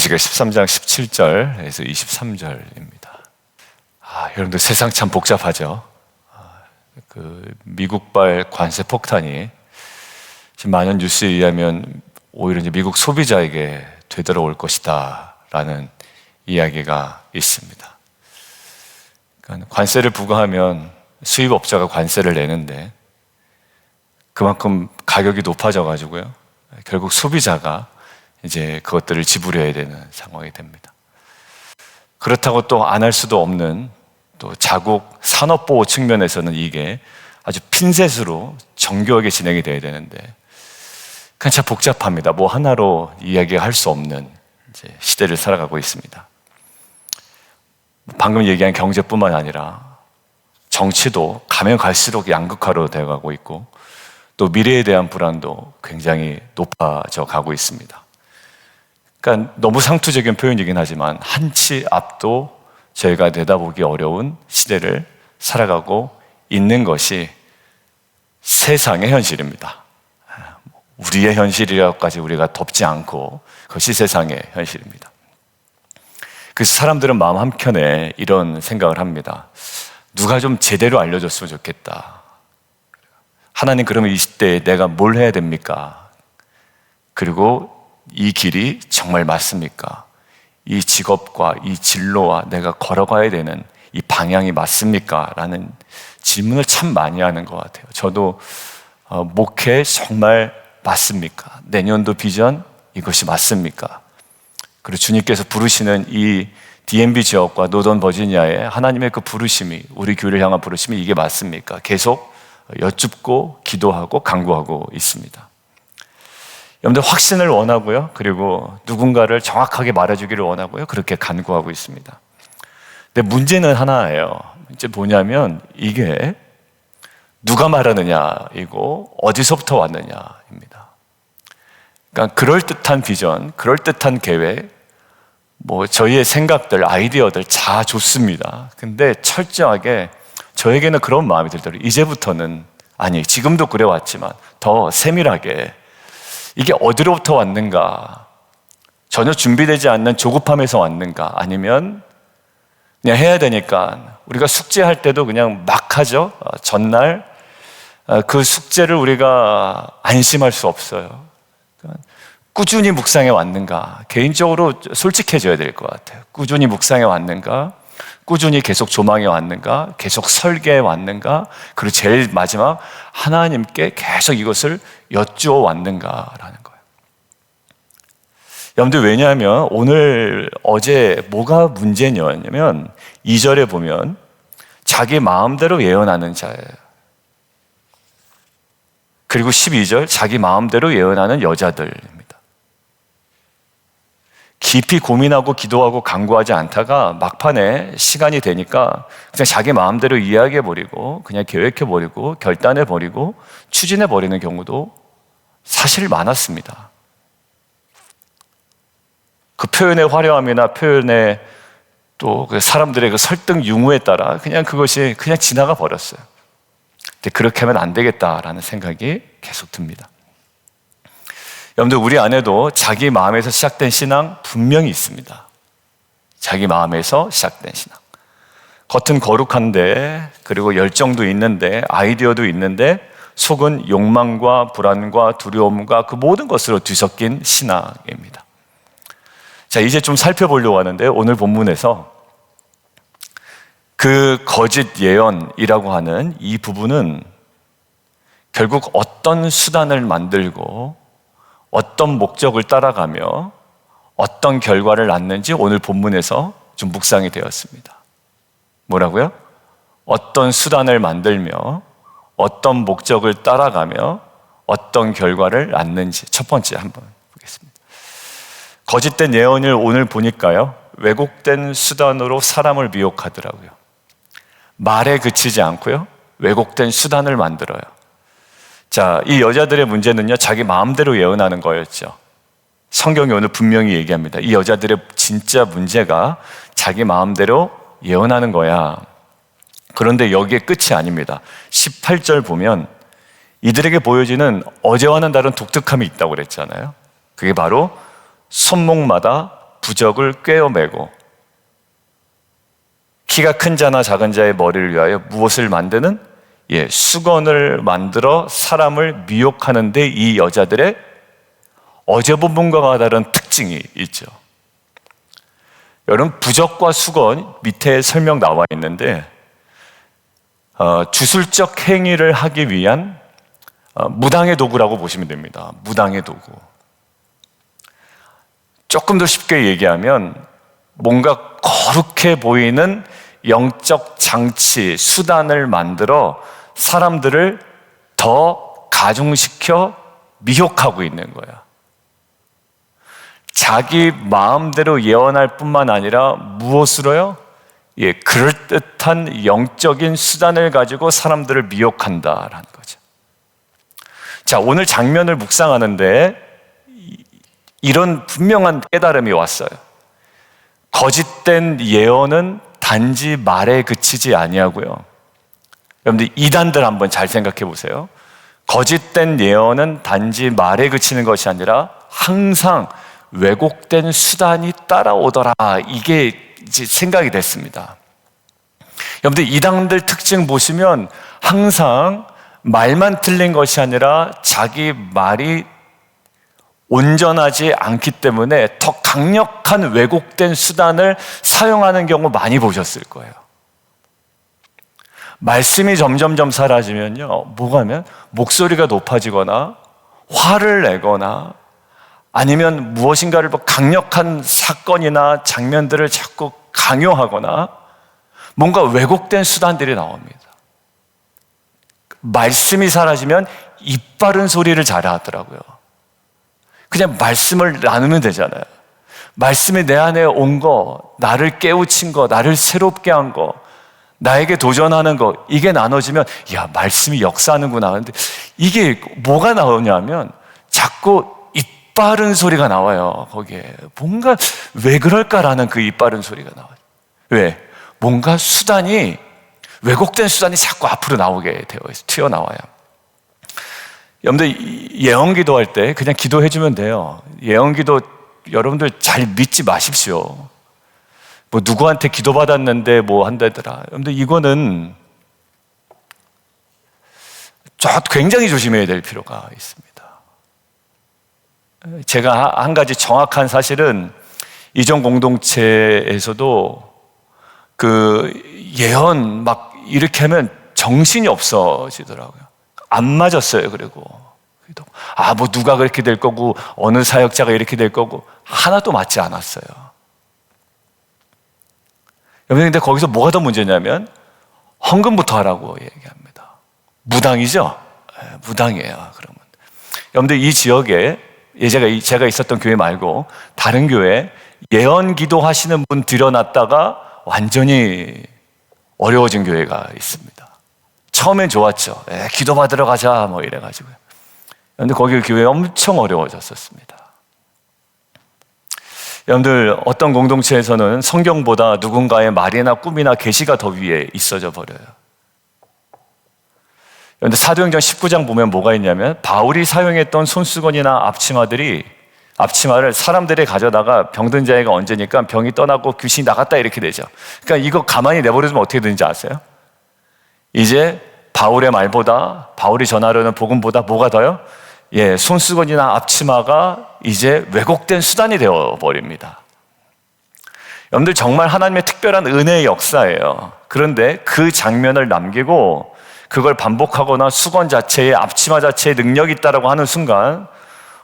에스겔 13장 17절에서 23절입니다. 여러분들 세상 참 복잡하죠. 미국발 관세 폭탄이 지금 많은 뉴스에 의하면 오히려 이제 미국 소비자에게 되돌아올 것이다 라는 이야기가 있습니다. 그러니까 관세를 부과하면 수입업자가 관세를 내는데 그만큼 가격이 높아져 가지고요, 결국 소비자가 이제 그것들을 지불해야 되는 상황이 됩니다. 그렇다고 또 안 할 수도 없는 또 자국 산업보호 측면에서는 이게 아주 핀셋으로 정교하게 진행이 돼야 되는데 그냥 참 복잡합니다. 뭐 하나로 이야기할 수 없는 이제 시대를 살아가고 있습니다. 방금 얘기한 경제뿐만 아니라 정치도 가면 갈수록 양극화로 되어가고 있고 또 미래에 대한 불안도 굉장히 높아져 가고 있습니다. 그러니까 너무 상투적인 표현이긴 하지만 한치 앞도 저희가 내다보기 어려운 시대를 살아가고 있는 것이 세상의 현실입니다. 우리의 현실이라고까지 우리가 덮지 않고 그것이 세상의 현실입니다. 그래서 사람들은 마음 한켠에 이런 생각을 합니다. 누가 좀 제대로 알려줬으면 좋겠다. 하나님, 그러면 이 시대에 내가 뭘 해야 됩니까? 그리고 이 길이 정말 맞습니까? 이 직업과 이 진로와 내가 걸어가야 되는 이 방향이 맞습니까? 라는 질문을 참 많이 하는 것 같아요. 저도 목회 정말 맞습니까? 내년도 비전 이것이 맞습니까? 그리고 주님께서 부르시는 이 DMV 지역과 노던 버지니아의 하나님의 그 부르심이, 우리 교회를 향한 부르심이 이게 맞습니까? 계속 여쭙고 기도하고 간구하고 있습니다. 여러분들 확신을 원하고요, 그리고 누군가를 정확하게 말해주기를 원하고요, 그렇게 간구하고 있습니다. 근데 문제는 하나예요. 이제 뭐냐면 이게 누가 말하느냐이고 어디서부터 왔느냐입니다. 그러니까 그럴듯한 비전, 그럴듯한 계획, 뭐 저희의 생각들, 아이디어들 다 좋습니다. 근데 철저하게 저에게는 그런 마음이 들더라고요. 이제부터는, 아니 지금도 그래왔지만 더 세밀하게 이게 어디로부터 왔는가, 전혀 준비되지 않는 조급함에서 왔는가, 아니면 그냥 해야 되니까 우리가 숙제할 때도 그냥 막 하죠. 전날 그 숙제를 우리가 안심할 수 없어요. 꾸준히 묵상해 왔는가, 개인적으로 솔직해져야 될 것 같아요. 꾸준히 묵상해 왔는가, 꾸준히 계속 조망해 왔는가, 계속 설계해 왔는가, 그리고 제일 마지막 하나님께 계속 이것을 여쭈어 왔는가라는 거예요. 여러분들, 왜냐하면 오늘 어제 뭐가 문제냐면 2절에 보면 자기 마음대로 예언하는 자예요. 그리고 12절 자기 마음대로 예언하는 여자들입니다. 깊이 고민하고 기도하고 간구하지 않다가 막판에 시간이 되니까 그냥 자기 마음대로 이야기해버리고 그냥 계획해버리고 결단해버리고 추진해버리는 경우도 사실 많았습니다. 그 표현의 화려함이나 표현의 또 사람들의 그 설득 유무에 따라 그냥 그것이 그냥 지나가 버렸어요. 근데 그렇게 하면 안 되겠다라는 생각이 계속 듭니다. 여러분들, 우리 안에도 자기 마음에서 시작된 신앙 분명히 있습니다. 자기 마음에서 시작된 신앙. 겉은 거룩한데, 그리고 열정도 있는데, 아이디어도 있는데, 속은 욕망과 불안과 두려움과 그 모든 것으로 뒤섞인 신앙입니다. 자, 이제 좀 살펴보려고 하는데, 오늘 본문에서 그 거짓 예언이라고 하는 이 부분은 결국 어떤 수단을 만들고 어떤 목적을 따라가며 어떤 결과를 낳는지 오늘 본문에서 좀 묵상이 되었습니다. 뭐라고요? 어떤 수단을 만들며 어떤 목적을 따라가며 어떤 결과를 낳는지 첫 번째 한번 보겠습니다. 거짓된 예언을 오늘 보니까요, 왜곡된 수단으로 사람을 미혹하더라고요. 말에 그치지 않고요, 왜곡된 수단을 만들어요. 자, 이 여자들의 문제는요, 자기 마음대로 예언하는 거였죠. 성경이 오늘 분명히 얘기합니다. 이 여자들의 진짜 문제가 자기 마음대로 예언하는 거야. 그런데 여기에 끝이 아닙니다. 18절 보면 이들에게 보여지는 어제와는 다른 독특함이 있다고 그랬잖아요. 그게 바로 손목마다 부적을 꿰어매고 키가 큰 자나 작은 자의 머리를 위하여 무엇을 만드는? 수건을 만들어 사람을 미혹하는데 이 여자들의 어제 본 분과 다른 특징이 있죠. 여러분, 부적과 수건 밑에 설명 나와 있는데 주술적 행위를 하기 위한 무당의 도구라고 보시면 됩니다. 무당의 도구. 조금 더 쉽게 얘기하면 뭔가 거룩해 보이는 영적 장치, 수단을 만들어 사람들을 더 가중시켜 미혹하고 있는 거야. 자기 마음대로 예언할 뿐만 아니라 무엇으로요? 그럴듯한 영적인 수단을 가지고 사람들을 미혹한다라는 거죠. 자, 오늘 장면을 묵상하는데 이런 분명한 깨달음이 왔어요. 거짓된 예언은 단지 말에 그치지 아니하고요. 여러분들 이단들 한번 잘 생각해 보세요. 거짓된 예언은 단지 말에 그치는 것이 아니라 항상 왜곡된 수단이 따라오더라. 이게 이제 생각이 됐습니다. 여러분들 이단들 특징 보시면 항상 말만 틀린 것이 아니라 자기 말이 온전하지 않기 때문에 더 강력한 왜곡된 수단을 사용하는 경우 많이 보셨을 거예요. 말씀이 점점점 사라지면요, 뭐가 하면 목소리가 높아지거나 화를 내거나 아니면 무엇인가를 강력한 사건이나 장면들을 자꾸 강요하거나 뭔가 왜곡된 수단들이 나옵니다. 말씀이 사라지면 입 바른 소리를 잘하더라고요. 그냥 말씀을 나누면 되잖아요. 말씀이 내 안에 온 거, 나를 깨우친 거, 나를 새롭게 한 거, 나에게 도전하는 거, 이게 나눠지면 야, 말씀이 역사하는구나. 근데 이게 뭐가 나오냐면 자꾸 입 바른 소리가 나와요. 거기에 뭔가 왜 그럴까라는 그 입 바른 소리가 나와요. 왜? 뭔가 수단이, 왜곡된 수단이 자꾸 앞으로 나오게 되어 있어요. 튀어나와요. 여러분들 예언 기도할 때 그냥 기도해 주면 돼요. 예언 기도 여러분들 잘 믿지 마십시오. 뭐 누구한테 기도받았는데 뭐 한다더라. 여러분들 이거는 굉장히 조심해야 될 필요가 있습니다. 제가 한 가지 정확한 사실은 이전 공동체에서도 그 예언 막 이렇게 하면 정신이 없어지더라고요. 안 맞았어요. 그리고 뭐 누가 그렇게 될 거고 어느 사역자가 이렇게 될 거고 하나도 맞지 않았어요. 여러분, 근데 거기서 뭐가 더 문제냐면 헌금부터 하라고 얘기합니다. 무당이죠? 네, 무당이에요. 그러면 여러분들 이 지역에 제가 있었던 교회 말고 다른 교회 예언 기도하시는 분 들여놨다가 완전히 어려워진 교회가 있습니다. 처음엔 좋았죠. 기도 받으러 가자 뭐 이래가지고요. 그런데 거기 교회 엄청 어려워졌었습니다. 여러분들 어떤 공동체에서는 성경보다 누군가의 말이나 꿈이나 계시가 더 위에 있어져 버려요. 그런데 사도행전 19장 보면 뭐가 있냐면 바울이 사용했던 손수건이나 앞치마를 사람들이 가져다가 병든 자에게 얹으니까 병이 떠나고 귀신이 나갔다 이렇게 되죠. 그러니까 이거 가만히 내버려두면 어떻게 되는지 아세요? 이제 바울의 말보다, 바울이 전하려는 복음보다 뭐가 더요? 손수건이나 앞치마가 이제 왜곡된 수단이 되어버립니다. 여러분들 정말 하나님의 특별한 은혜의 역사예요. 그런데 그 장면을 남기고 그걸 반복하거나 수건 자체에, 앞치마 자체에 능력이 있다라고 하는 순간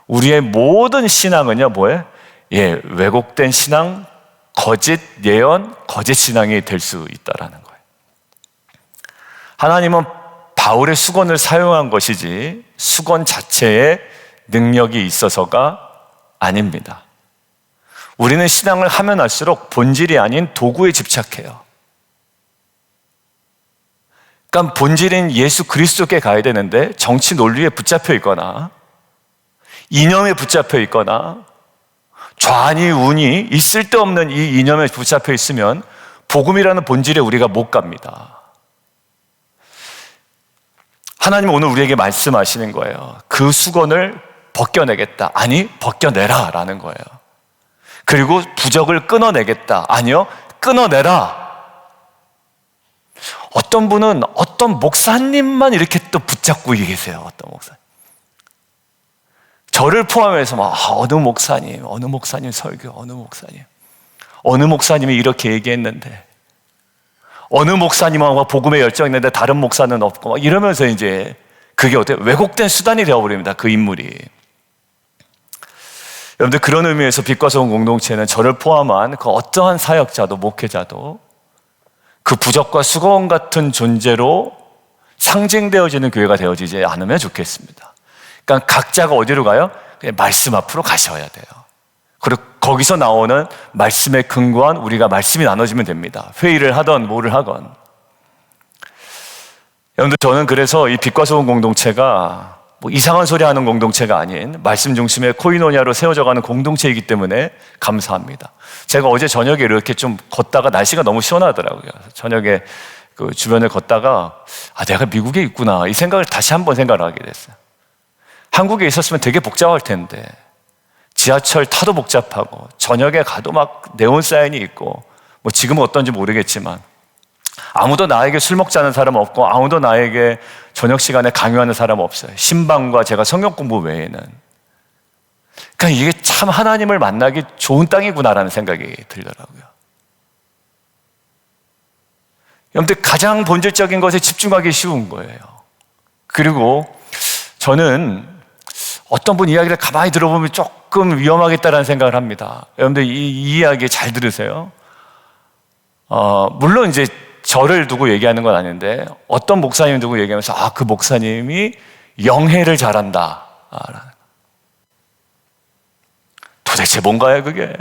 우리의 모든 신앙은요, 뭐예요? 왜곡된 신앙, 거짓 예언, 거짓 신앙이 될 수 있다라는 거예요. 하나님은 바울의 수건을 사용한 것이지 수건 자체에 능력이 있어서가 아닙니다. 우리는 신앙을 하면 할수록 본질이 아닌 도구에 집착해요. 그러니까 본질인 예수 그리스도께 가야 되는데 정치 논리에 붙잡혀 있거나 이념에 붙잡혀 있거나 좌니 우니 이 쓸데없는 이 이념에 붙잡혀 있으면 복음이라는 본질에 우리가 못 갑니다. 하나님은 오늘 우리에게 말씀하시는 거예요. 그 수건을 벗겨내겠다. 아니, 벗겨내라 라는 거예요. 그리고 부적을 끊어내겠다. 아니요, 끊어내라. 어떤 분은 어떤 목사님만 이렇게 또 붙잡고 계세요. 어떤 목사님. 저를 포함해서 막 어느 목사님 설교, 어느 목사님이 이렇게 얘기했는데, 어느 목사님하고 복음에 열정 있는데 다른 목사는 없고 막 이러면서 이제 그게 어때요? 왜곡된 수단이 되어버립니다. 그 인물이. 여러분들, 그런 의미에서 빛과 소금 공동체는 저를 포함한 그 어떠한 사역자도 목회자도 그 부적과 수건 같은 존재로 상징되어지는 교회가 되어지지 않으면 좋겠습니다. 그러니까 각자가 어디로 가요? 그냥 말씀 앞으로 가셔야 돼요. 그리고 거기서 나오는 말씀에 근거한 우리가 말씀이 나눠지면 됩니다. 회의를 하던 뭐를 하건. 여러분들, 저는 그래서 이 빛과 소금 공동체가 뭐 이상한 소리 하는 공동체가 아닌 말씀 중심의 코이노니아로 세워져가는 공동체이기 때문에 감사합니다. 제가 어제 저녁에 이렇게 좀 걷다가 날씨가 너무 시원하더라고요. 저녁에 그 주변을 걷다가 내가 미국에 있구나, 이 생각을 다시 한번 생각을 하게 됐어요. 한국에 있었으면 되게 복잡할 텐데 지하철 타도 복잡하고 저녁에 가도 막 네온 사인이 있고, 뭐 지금은 어떤지 모르겠지만 아무도 나에게 술 먹자는 사람 없고 아무도 나에게 저녁 시간에 강요하는 사람 없어요. 신방과 제가 성경 공부 외에는. 그러니까 이게 참 하나님을 만나기 좋은 땅이구나라는 생각이 들더라고요. 여러분들, 가장 본질적인 것에 집중하기 쉬운 거예요. 그리고 저는 어떤 분 이야기를 가만히 들어보면 조금 위험하겠다라는 생각을 합니다. 여러분들, 이 이야기 잘 들으세요. 물론 이제 저를 두고 얘기하는 건 아닌데 어떤 목사님 두고 얘기하면서 그 목사님이 영해를 잘한다. 도대체 뭔가요 그게?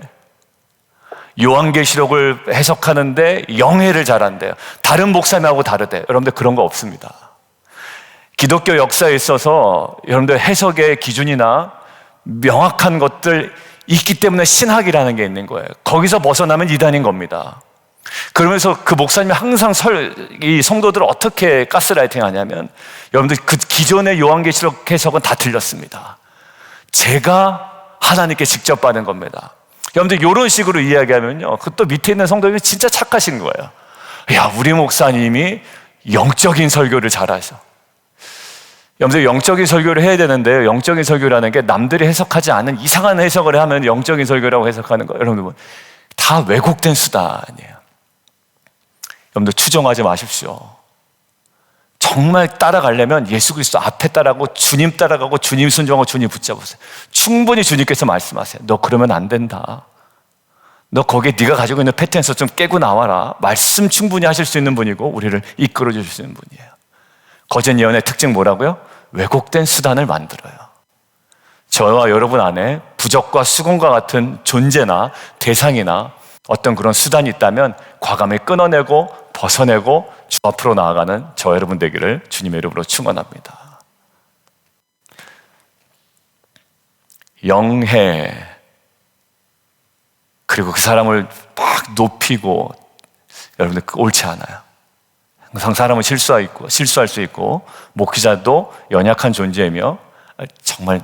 요한계시록을 해석하는데 영해를 잘한대요. 다른 목사님하고 다르대. 여러분들, 그런 거 없습니다. 기독교 역사에 있어서 여러분들 해석의 기준이나 명확한 것들 있기 때문에 신학이라는 게 있는 거예요. 거기서 벗어나면 이단인 겁니다. 그러면서 그 목사님이 항상 이 성도들을 어떻게 가스라이팅 하냐면, 여러분들, 그 기존의 요한계시록 해석은 다 틀렸습니다. 제가 하나님께 직접 받은 겁니다. 여러분들, 이런 식으로 이야기하면요, 그 또 밑에 있는 성도들이 진짜 착하신 거예요. 야, 우리 목사님이 영적인 설교를 잘하셔. 여러분들, 영적인 설교를 해야 되는데 영적인 설교라는 게 남들이 해석하지 않은 이상한 해석을 하면 영적인 설교라고 해석하는 거예요. 여러분들, 다 왜곡된 수단이에요. 여러분들, 추정하지 마십시오. 정말 따라가려면 예수 그리스도 앞에 따라가고 주님 따라가고 주님 순종하고 주님 붙잡으세요. 충분히 주님께서 말씀하세요. 너 그러면 안 된다. 너 거기에 네가 가지고 있는 패턴에서 좀 깨고 나와라. 말씀 충분히 하실 수 있는 분이고 우리를 이끌어 주실 수 있는 분이에요. 거짓 예언의 특징 뭐라고요? 왜곡된 수단을 만들어요. 저와 여러분 안에 부적과 수건과 같은 존재나 대상이나 어떤 그런 수단이 있다면 과감히 끊어내고 벗어내고 주 앞으로 나아가는 저 여러분 되기를 주님의 이름으로 축원합니다. 영해, 그리고 그 사람을 막 높이고, 여러분들, 옳지 않아요. 항상 사람은 실수할 수 있고 목회자도 연약한 존재이며 정말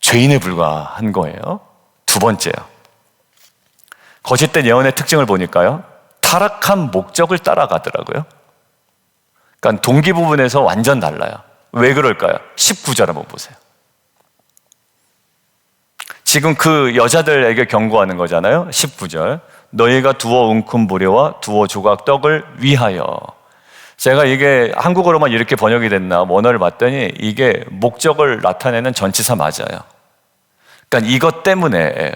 죄인에 불과한 거예요. 두 번째요, 거짓된 예언의 특징을 보니까요, 타락한 목적을 따라가더라고요. 그러니까 동기 부분에서 완전 달라요. 왜 그럴까요? 19절 한번 보세요. 지금 그 여자들에게 경고하는 거잖아요. 19절, 너희가 두어 웅큼 보려와 두어 조각 떡을 위하여. 제가 이게 한국어로만 이렇게 번역이 됐나 원어를 봤더니 이게 목적을 나타내는 전치사 맞아요. 그러니까 이것 때문에예요.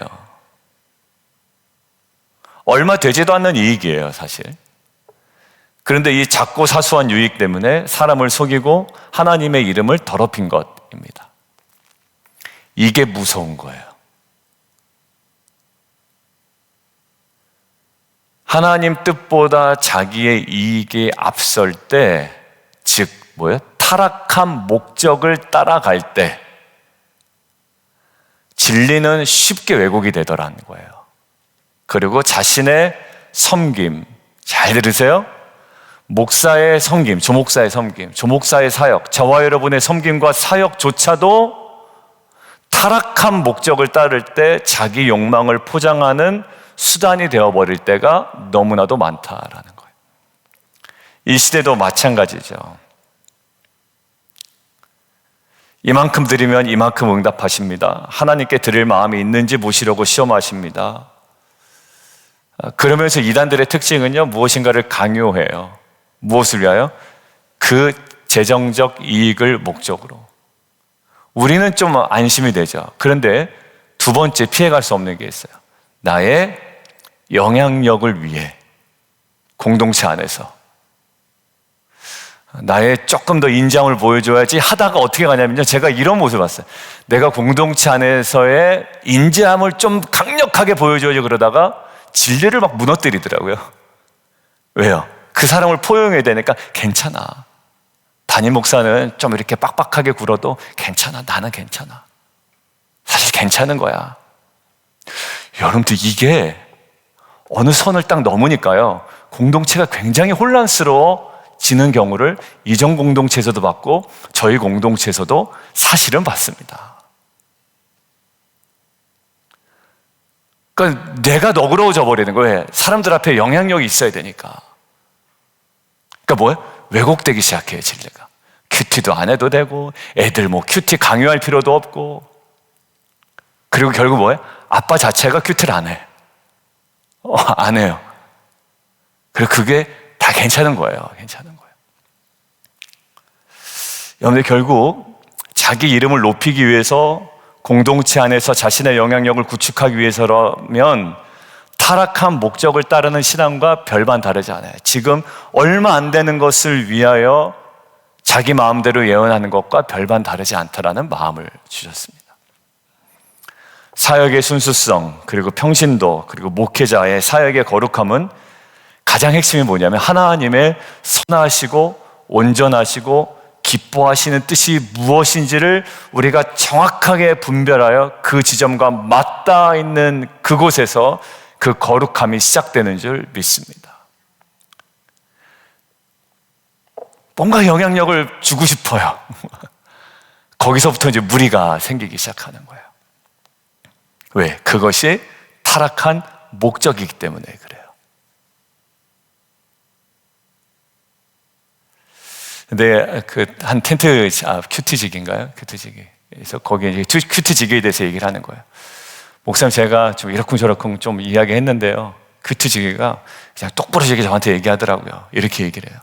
얼마 되지도 않는 이익이에요, 사실. 그런데 이 작고 사소한 유익 때문에 사람을 속이고 하나님의 이름을 더럽힌 것입니다. 이게 무서운 거예요. 하나님 뜻보다 자기의 이익에 앞설 때, 즉 뭐예요? 타락한 목적을 따라갈 때 진리는 쉽게 왜곡이 되더라는 거예요. 그리고 자신의 섬김, 잘 들으세요? 목사의 섬김, 조목사의 섬김, 조목사의 사역, 저와 여러분의 섬김과 사역조차도 타락한 목적을 따를 때 자기 욕망을 포장하는 수단이 되어버릴 때가 너무나도 많다라는 거예요. 이 시대도 마찬가지죠. 이만큼 드리면 이만큼 응답하십니다. 하나님께 드릴 마음이 있는지 보시려고 시험하십니다. 그러면서 이단들의 특징은요, 무엇인가를 강요해요. 무엇을 위하여? 그 재정적 이익을 목적으로. 우리는 좀 안심이 되죠. 그런데 두 번째 피해갈 수 없는 게 있어요. 나의 영향력을 위해 공동체 안에서 나의 조금 더 인정을 보여줘야지 하다가 어떻게 가냐면요, 제가 이런 모습을 봤어요. 내가 공동체 안에서의 인지함을 좀 강력하게 보여줘야지 그러다가 진리를 막 무너뜨리더라고요. 왜요? 그 사람을 포용해야 되니까 괜찮아. 담임 목사는 좀 이렇게 빡빡하게 굴어도 괜찮아. 나는 괜찮아. 사실 괜찮은 거야. 여러분들 이게 어느 선을 딱 넘으니까요, 공동체가 굉장히 혼란스러워지는 경우를 이전 공동체에서도 봤고 저희 공동체에서도 사실은 봤습니다. 그러니까 내가 너그러워져 버리는 거예요. 사람들 앞에 영향력이 있어야 되니까. 그러니까 뭐예요? 왜곡되기 시작해요, 진리가. 큐티도 안 해도 되고, 애들 뭐 큐티 강요할 필요도 없고, 그리고 결국 뭐예요? 아빠 자체가 큐티를 안 해. 안 해요. 그리고 그게 다 괜찮은 거예요. 괜찮은 거예요. 여러분들 결국 자기 이름을 높이기 위해서 공동체 안에서 자신의 영향력을 구축하기 위해서라면 타락한 목적을 따르는 신앙과 별반 다르지 않아요. 지금 얼마 안 되는 것을 위하여 자기 마음대로 예언하는 것과 별반 다르지 않다라는 마음을 주셨습니다. 사역의 순수성, 그리고 평신도, 그리고 목회자의 사역의 거룩함은 가장 핵심이 뭐냐면 하나님의 선하시고 온전하시고 기뻐하시는 뜻이 무엇인지를 우리가 정확하게 분별하여 그 지점과 맞닿아 있는 그곳에서 그 거룩함이 시작되는 줄 믿습니다. 뭔가 영향력을 주고 싶어요. 거기서부터 이제 무리가 생기기 시작하는 거예요. 왜? 그것이 타락한 목적이기 때문에 그래요. 근데 한 텐트, 큐티직인가요? 큐티직에서 거기에 이제 큐티직에 대해서 얘기를 하는 거예요. 목사님, 제가 좀 이러쿵저러쿵 좀 이야기했는데요, 큐티직이가 그냥 똑부러지게 저한테 얘기하더라고요. 이렇게 얘기를 해요.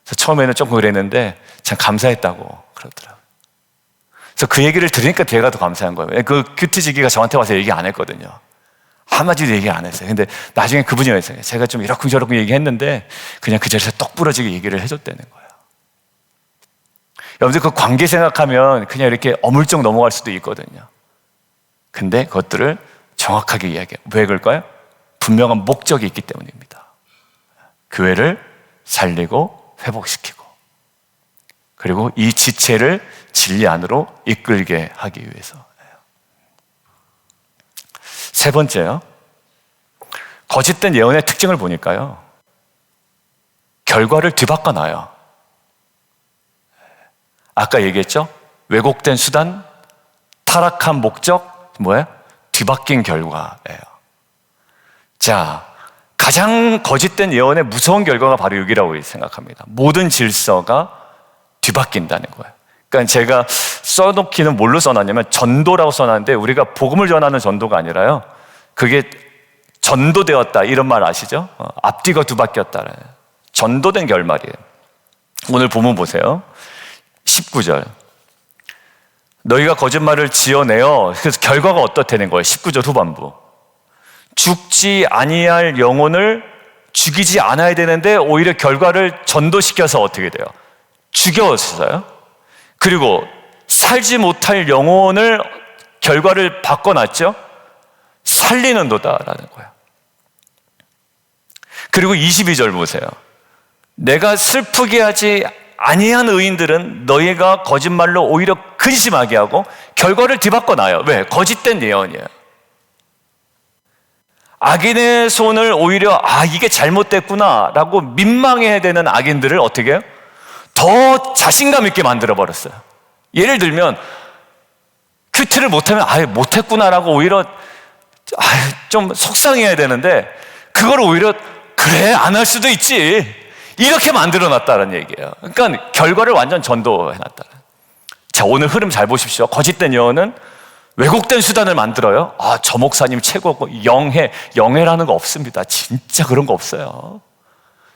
그래서 처음에는 조금 그랬는데 참 감사했다고 그러더라고요. 그래서 그 얘기를 들으니까 제가 더 감사한 거예요. 그 큐티직이가 저한테 와서 얘기 안 했거든요. 한마디도 얘기 안 했어요. 근데 나중에 그분이 했어요. 제가 좀 이러쿵저러쿵 얘기했는데 그냥 그 자리에서 똑부러지게 얘기를 해줬다는 거예요. 여러분들 그 관계 생각하면 그냥 이렇게 어물쩍 넘어갈 수도 있거든요. 근데 그것들을 정확하게 이야기해요. 왜 그럴까요? 분명한 목적이 있기 때문입니다. 교회를 살리고 회복시키고, 그리고 이 지체를 진리 안으로 이끌게 하기 위해서. 세 번째요, 거짓된 예언의 특징을 보니까요, 결과를 뒤바꿔 놔요. 아까 얘기했죠? 왜곡된 수단, 타락한 목적, 뭐예요? 뒤바뀐 결과예요. 자, 가장 거짓된 예언의 무서운 결과가 바로 여기라고 생각합니다. 모든 질서가 뒤바뀐다는 거예요. 그러니까 제가 써놓기는 뭘로 써놨냐면 전도라고 써놨는데, 우리가 복음을 전하는 전도가 아니라요, 그게 전도되었다 이런 말 아시죠? 앞뒤가 뒤바뀌었다. 전도된 결말이에요. 오늘 본문 보세요. 19절. 너희가 거짓말을 지어내어. 그래서 결과가 어떻다는 거예요? 19절 후반부. 죽지 아니할 영혼을 죽이지 않아야 되는데 오히려 결과를 전도시켜서 어떻게 돼요? 죽였어요. 그리고 살지 못할 영혼을 결과를 바꿔놨죠? 살리는 도다라는 거예요. 그리고 22절 보세요. 내가 슬프게 하지 아니한 의인들은 너희가 거짓말로 오히려 근심하게 하고 결과를 뒤바꿔 놔요. 왜? 거짓된 예언이에요. 악인의 손을 오히려 이게 잘못됐구나 라고 민망해야 되는 악인들을 어떻게 해요? 더 자신감 있게 만들어 버렸어요. 예를 들면 큐티를 못하면 아예 못했구나라고 오히려 좀 속상해야 되는데, 그걸 오히려 그래 안 할 수도 있지 이렇게 만들어놨다는 얘기예요. 그러니까 결과를 완전 전도해놨다. 자, 오늘 흐름 잘 보십시오. 거짓된 예언은 왜곡된 수단을 만들어요. 저 목사님 최고고 영해라는 거 없습니다. 진짜 그런 거 없어요.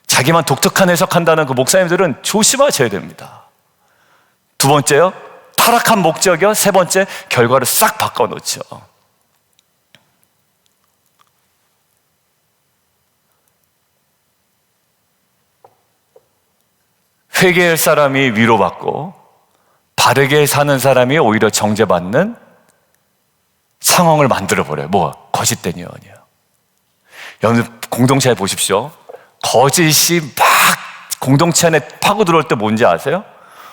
자기만 독특한 해석한다는 그 목사님들은 조심하셔야 됩니다. 두 번째요, 타락한 목적이요. 세 번째, 결과를 싹 바꿔놓죠. 회개할 사람이 위로받고 바르게 사는 사람이 오히려 정죄받는 상황을 만들어버려요. 거짓된 예언이에요. 여러분 공동체에 보십시오. 거짓이 막 공동체 안에 파고 들어올 때 뭔지 아세요?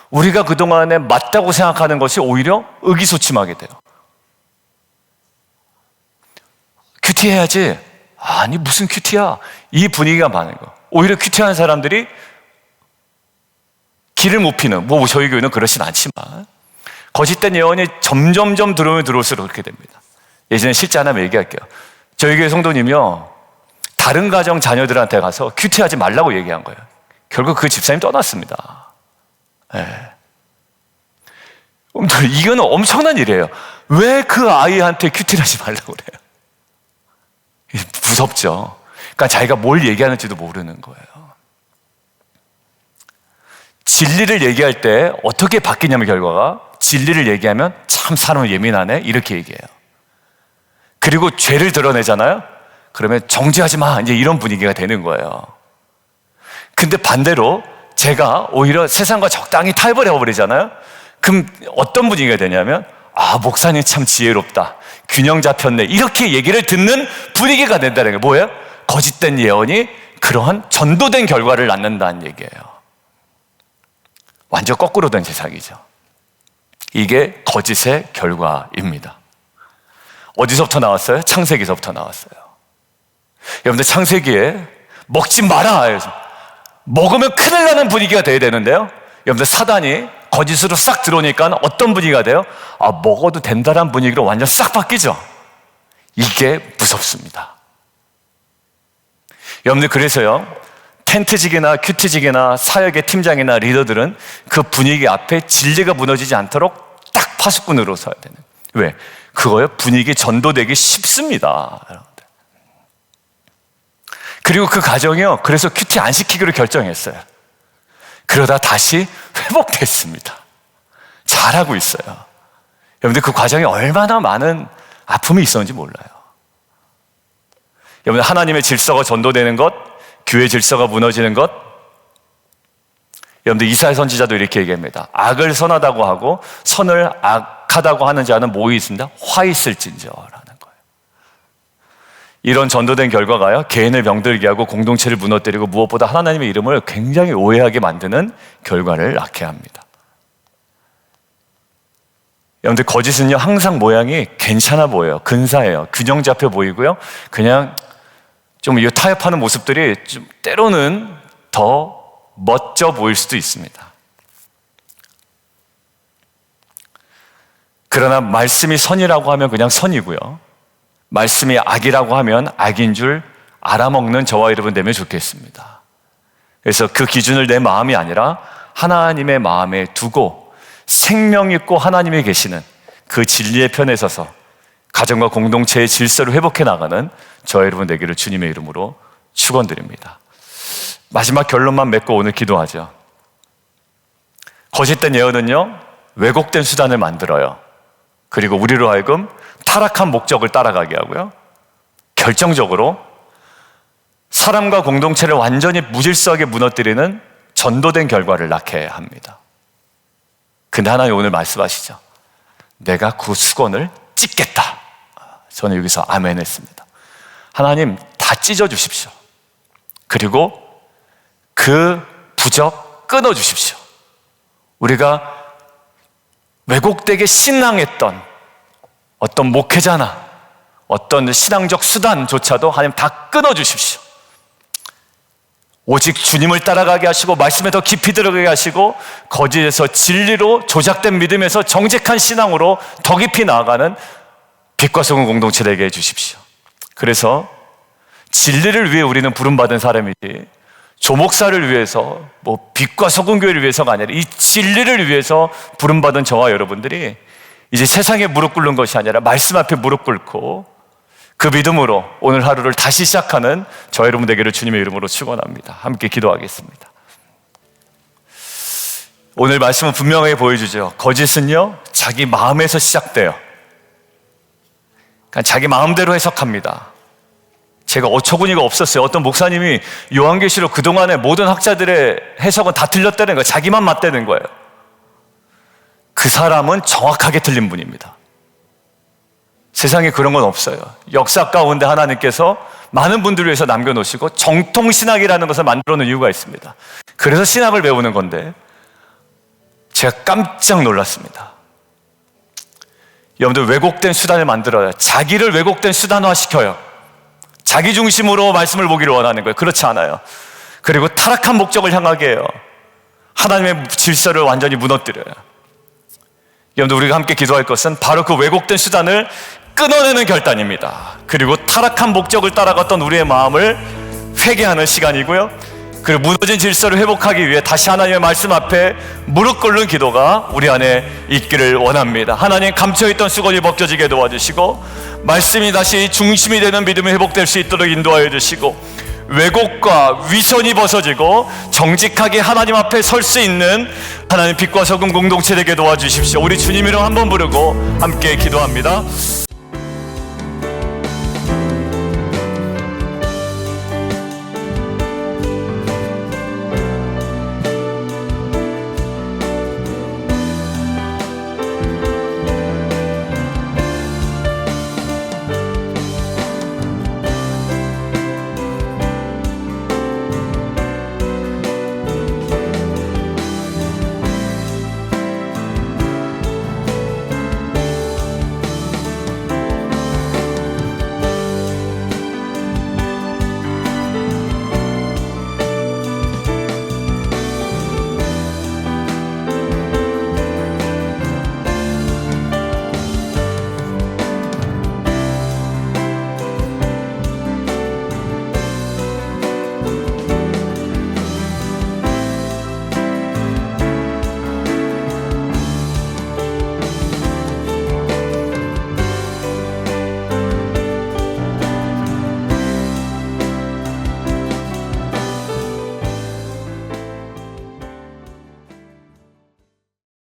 우리가 그동안에 맞다고 생각하는 것이 오히려 의기소침하게 돼요. 큐티해야지. 아니 무슨 큐티야. 이 분위기가 많은 거. 오히려 큐티하는 사람들이 길을 못 피는, 저희 교회는 그렇진 않지만 거짓된 예언이 점점점 들어오면 들어올수록 그렇게 됩니다. 예전에 실제 하나 얘기할게요. 저희 교회 성도님이요, 다른 가정 자녀들한테 가서 큐티하지 말라고 얘기한 거예요. 결국 그 집사님 떠났습니다. 이거는 엄청난 일이에요. 왜 그 아이한테 큐티를 하지 말라고 그래요? 무섭죠. 그러니까 자기가 뭘 얘기하는지도 모르는 거예요. 진리를 얘기할 때 어떻게 바뀌냐면, 결과가 진리를 얘기하면 참 사람은 예민하네 이렇게 얘기해요. 그리고 죄를 드러내잖아요. 그러면 정죄하지 마 이제 이런 분위기가 되는 거예요. 근데 반대로 제가 오히려 세상과 적당히 타협을 해버리잖아요. 그럼 어떤 분위기가 되냐면, 목사님 참 지혜롭다, 균형 잡혔네 이렇게 얘기를 듣는 분위기가 된다는 게 뭐예요? 거짓된 예언이 그러한 전도된 결과를 낳는다는 얘기예요. 완전 거꾸로 된 세상이죠. 이게 거짓의 결과입니다. 어디서부터 나왔어요? 창세기서부터 나왔어요. 여러분들 창세기에 먹지 마라, 먹으면 큰일 나는 분위기가 돼야 되는데요, 여러분들 사단이 거짓으로 싹 들어오니까 어떤 분위기가 돼요? 먹어도 된다는 분위기로 완전 싹 바뀌죠. 이게 무섭습니다. 여러분들 그래서요, 텐트직이나 큐티직이나 사역의 팀장이나 리더들은 그 분위기 앞에 진리가 무너지지 않도록 딱 파수꾼으로 서야 되는. 왜? 그거에 분위기 전도되기 쉽습니다, 여러분들. 그리고 그 가정이요, 그래서 큐티 안 시키기로 결정했어요. 그러다 다시 회복됐습니다. 잘하고 있어요. 여러분들 그 과정에 얼마나 많은 아픔이 있었는지 몰라요. 여러분들 하나님의 질서가 전도되는 것, 교회 질서가 무너지는 것, 여러분들 이사야 선지자도 이렇게 얘기합니다. 악을 선하다고 하고 선을 악하다고 하는 자는 뭐 있습니다? 화 있을진저라는 거예요. 이런 전도된 결과가요, 개인을 병들게 하고 공동체를 무너뜨리고 무엇보다 하나님의 이름을 굉장히 오해하게 만드는 결과를 낳게 합니다. 여러분들 거짓은요, 항상 모양이 괜찮아 보여요. 근사해요. 균형 잡혀 보이고요, 그냥 좀 이 타협하는 모습들이 좀 때로는 더 멋져 보일 수도 있습니다. 그러나 말씀이 선이라고 하면 그냥 선이고요, 말씀이 악이라고 하면 악인 줄 알아먹는 저와 여러분 되면 좋겠습니다. 그래서 그 기준을 내 마음이 아니라 하나님의 마음에 두고 생명 있고 하나님이 계시는 그 진리의 편에 서서 가정과 공동체의 질서를 회복해 나가는 저와 여러분 되기를 주님의 이름으로 축원드립니다. 마지막 결론만 맺고 오늘 기도하죠. 거짓된 예언은요, 왜곡된 수단을 만들어요. 그리고 우리로 하여금 타락한 목적을 따라가게 하고요, 결정적으로 사람과 공동체를 완전히 무질서하게 무너뜨리는 전도된 결과를 낳게 합니다. 근데 하나님 오늘 말씀하시죠. 내가 그 수건을 찢겠다. 저는 여기서 아멘 했습니다. 하나님 다 찢어주십시오. 그리고 그 부적 끊어주십시오. 우리가 왜곡되게 신앙했던 어떤 목회자나 어떤 신앙적 수단조차도 하나님 다 끊어주십시오. 오직 주님을 따라가게 하시고 말씀에 더 깊이 들어가게 하시고 거짓에서 진리로 조작된 믿음에서 정직한 신앙으로 더 깊이 나아가는 빛과 소금 공동체 되게 해주십시오. 그래서 진리를 위해 우리는 부름받은 사람이지 조목사를 위해서 빛과 소금 교회를 위해서가 아니라 이 진리를 위해서 부름받은 저와 여러분들이 이제 세상에 무릎 꿇는 것이 아니라 말씀 앞에 무릎 꿇고 그 믿음으로 오늘 하루를 다시 시작하는 저 여러분 되기를 주님의 이름으로 축원합니다. 함께 기도하겠습니다. 오늘 말씀은 분명하게 보여주죠. 거짓은요, 자기 마음에서 시작돼요. 그러니까 자기 마음대로 해석합니다. 제가 어처구니가 없었어요. 어떤 목사님이 요한계시록 그동안의 모든 학자들의 해석은 다 틀렸다는 거예요. 자기만 맞다는 거예요. 그 사람은 정확하게 틀린 분입니다. 세상에 그런 건 없어요. 역사 가운데 하나님께서 많은 분들을 위해서 남겨놓으시고 정통신학이라는 것을 만들어 놓은 이유가 있습니다. 그래서 신학을 배우는 건데 제가 깜짝 놀랐습니다. 여러분들, 왜곡된 수단을 만들어요. 자기를 왜곡된 수단화시켜요. 자기 중심으로 말씀을 보기를 원하는 거예요. 그렇지 않아요. 그리고 타락한 목적을 향하게 해요. 하나님의 질서를 완전히 무너뜨려요. 여러분들, 우리가 함께 기도할 것은 바로 그 왜곡된 수단을 끊어내는 결단입니다. 그리고 타락한 목적을 따라갔던 우리의 마음을 회개하는 시간이고요. 그리고 무너진 질서를 회복하기 위해 다시 하나님의 말씀 앞에 무릎 꿇는 기도가 우리 안에 있기를 원합니다. 하나님, 감춰있던 수건이 벗겨지게 도와주시고 말씀이 다시 중심이 되는 믿음이 회복될 수 있도록 인도하여 주시고 왜곡과 위선이 벗어지고 정직하게 하나님 앞에 설 수 있는 하나님 빛과 소금 공동체 되게 도와주십시오. 우리 주님 이름 한번 부르고 함께 기도합니다.